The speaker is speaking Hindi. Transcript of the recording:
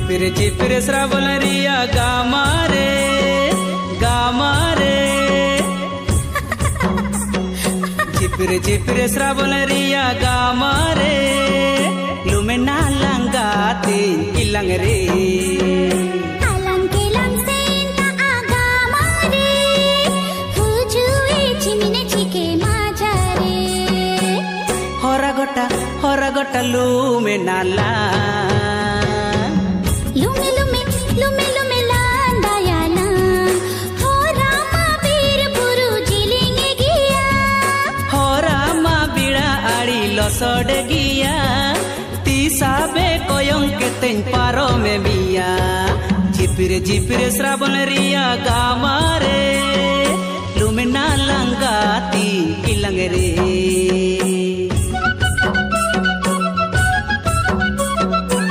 झिपिर श्रावण रिया गामारे झिपिर श्रावण रिया गामारे लुमे नालंगाते इलंग रे हरा गोटा लुमे नाला लुमे लांदायाला हो रामा बीर पुरु जिलिंगे गिया हो रामा बिड़ा आड़ी लसोडे गिया तीसाबे कोयं के तें पारो में मिया झिपिर श्रावण रिया गामारे लुमे नालंगाती इलंग रे।